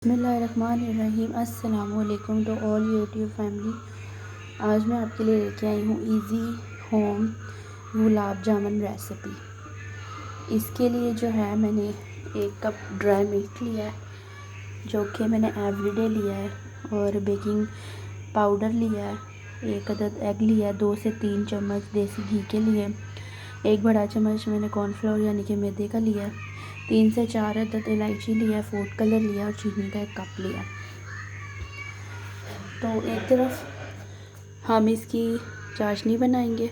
बिस्मिल्लाहिर्रहमानिर्रहीम। अस्सलाम वालेकुम टू ऑल यूट्यूब फैमिली। आज मैं आपके लिए लेके आई हूँ easy home gulab jamun recipe. इसके लिए जो है मैंने 1 कप ड्राई मिल्क लिया है जो कि मैंने एवरीडे लिया है, और बेकिंग पाउडर लिया है, 1 अदद एग लिया है, 2 से 3 चम्मच देसी घी के लिए, 1 बड़ा चम्मच मैंने कॉर्नफ्लोर यानी कि मैदे का लिया है, 3 से 4 अदद इलायची लिया, फूड कलर लिया और चीनी का 1 कप लिया। तो एक तरफ हम इसकी चाशनी बनाएंगे।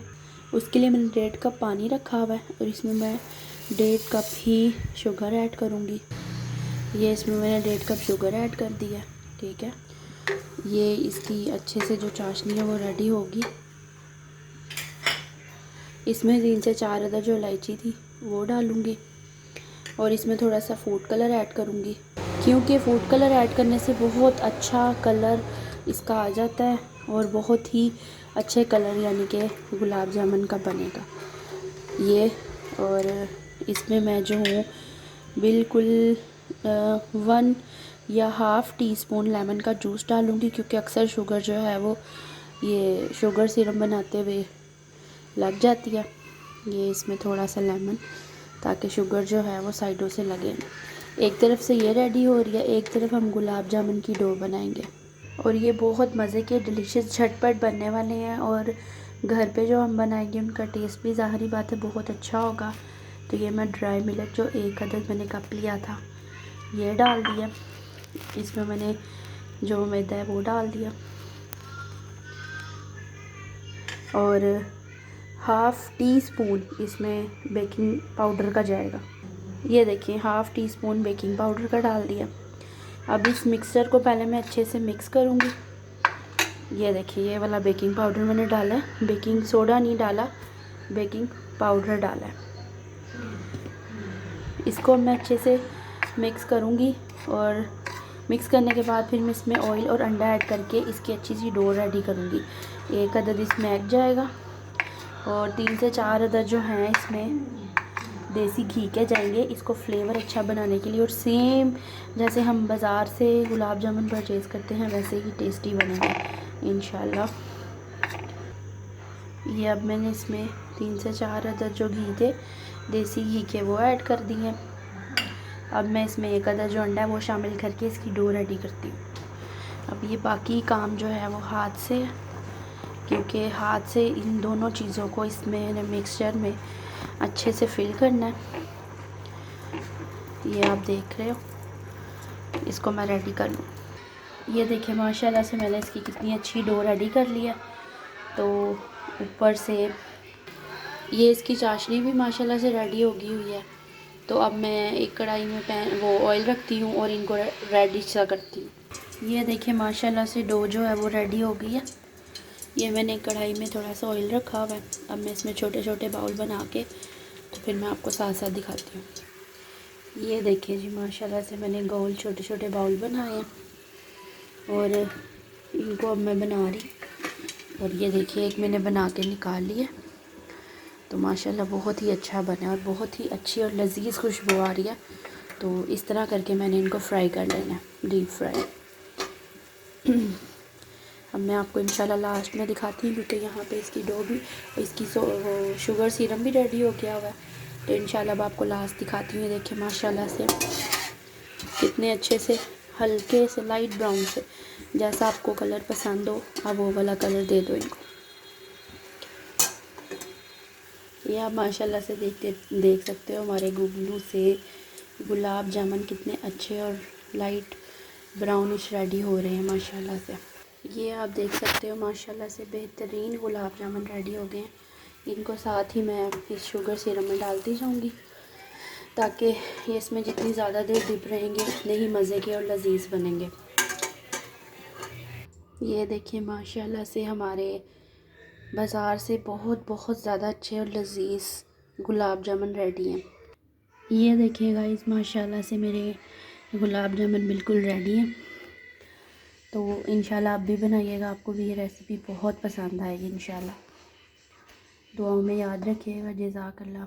उसके लिए मैंने 1.5 कप पानी रखा हुआ है और इसमें मैं 1.5 कप ही शुगर ऐड करूँगी। ये इसमें मैंने 1.5 कप शुगर ऐड कर दिया। ठीक है, ये इसकी अच्छे से जो चाशनी है वो रेडी होगी। इसमें 3 से 4 अदद जो इलायची थी वो डालूँगी और इसमें थोड़ा सा फूड कलर ऐड करूँगी, क्योंकि फूड कलर ऐड करने से बहुत अच्छा कलर इसका आ जाता है और बहुत ही अच्छे कलर यानी कि गुलाब जामुन का बनेगा ये। और इसमें मैं जो हूँ बिल्कुल 1 या हाफ़ टी स्पून लेमन का जूस डालूँगी, क्योंकि अक्सर शुगर जो है वो ये शुगर सिरप बनाते हुए लग जाती है। ये इसमें थोड़ा सा लेमन, ताकि शुगर जो है वो साइडों से लगे। एक तरफ से ये रेडी हो रही है, एक तरफ हम गुलाब जामुन की डो बनाएंगे और ये बहुत मज़े के डिलीशियस झटपट बनने वाले हैं। और घर पे जो हम बनाएंगे उनका टेस्ट भी ज़ाहिरी बात है बहुत अच्छा होगा। तो ये मैं ड्राई मिल्क जो 1 अदद मैंने कप लिया था ये डाल दिया। इसमें मैंने जो मैदा है वो डाल दिया और हाफ़ टी स्पून इसमें बेकिंग पाउडर का जाएगा। ये देखिए, half tea spoon baking powder का डाल दिया। अब इस मिक्सचर को पहले मैं अच्छे से मिक्स करूँगी। ये देखिए, ये वाला बेकिंग पाउडर मैंने डाला है, बेकिंग सोडा नहीं डाला, बेकिंग पाउडर डाला है। इसको मैं अच्छे से मिक्स करूँगी और मिक्स करने के बाद फिर मैं इसमें ऑयल और अंडा ऐड करके इसकी अच्छी सी डो रेडी करूँगी। 1 अदद इसमें एग जाएगा और 3 से 4 अदद जो हैं इसमें देसी घी के जाएंगे, इसको फ्लेवर अच्छा बनाने के लिए। और सेम जैसे हम बाज़ार से गुलाब जामुन परचेज़ करते हैं वैसे ही टेस्टी बनेंगे इंशाल्लाह। ये अब मैंने इसमें 3 से 4 अदद जो घी थे देसी घी के वो ऐड कर दिए। अब मैं इसमें 1 अदद जो अंडा है वो शामिल करके इसकी डो रेडी करती हूँ। अब ये बाकी काम जो है वो हाथ से, क्योंकि हाथ से इन दोनों चीज़ों को इसमें मिक्सचर में अच्छे से फिल करना है। ये आप देख रहे हो, इसको मैं रेडी कर लूँ। ये देखिए, माशाल्लाह से मैंने इसकी कितनी अच्छी डो रेडी कर लिया। तो ऊपर से ये इसकी चाशनी भी माशाल्लाह से रेडी होगी हुई है। तो अब मैं एक कढ़ाई में वो ऑयल रखती हूँ और इनको रेडी सा करती हूँ। ये देखिए, माशाल्लाह से डो जो है वो रेडी हो गई है। ये मैंने कढ़ाई में थोड़ा सा ऑयल रखा हुआ है। अब मैं इसमें छोटे छोटे बाउल बना के तो फिर मैं आपको साथ साथ दिखाती हूँ। ये देखिए जी, माशाल्लाह से मैंने गोल छोटे छोटे बाउल बनाए हैं और इनको अब मैं बना रही। और ये देखिए, एक मैंने बना के निकाल लिया। तो माशाल्लाह बहुत ही अच्छा बना और बहुत ही अच्छी और लजीज खुशबू आ रही है। तो इस तरह करके मैंने इनको फ्राई कर लेना है, डीप फ्राई। अब मैं आपको इंशाल्लाह लास्ट में दिखाती हूँ, क्योंकि यहाँ पे इसकी डो भी, इसकी शुगर सिरप भी रेडी हो गया हुआ है। तो इंशाल्लाह अब आपको लास्ट दिखाती हूँ। देखिए माशाल्लाह से कितने अच्छे से हल्के से लाइट ब्राउन से, जैसा आपको कलर पसंद हो आप वो वाला कलर दे दो इनको। ये आप माशाल्लाह से देख सकते हो हमारे गुगनू से गुलाब जामुन कितने अच्छे और लाइट ब्राउनिश रेडी हो रहे हैं माशाल्लाह से। ये आप देख सकते हो माशाल्लाह से बेहतरीन गुलाब जामुन रेडी हो गए हैं। इनको साथ ही मैं इस शुगर सिरप में डालती जाऊंगी, ताकि ये इसमें जितनी ज़्यादा देर डिप रहेंगे उतने ही मज़े के और लजीज बनेंगे। ये देखिए, माशाल्लाह से हमारे बाज़ार से बहुत बहुत ज़्यादा अच्छे और लजीज गुलाब जामुन रेडी हैं। ये देखिए गाइस, माशाल्लाह से मेरे गुलाब जामुन बिल्कुल रेडी हैं। तो इंशाल्लाह आप भी बनाइएगा, आपको भी ये रेसिपी बहुत पसंद आएगी इंशाल्लाह। दुआओं में याद रखिएगा। जज़ाकल्लाह।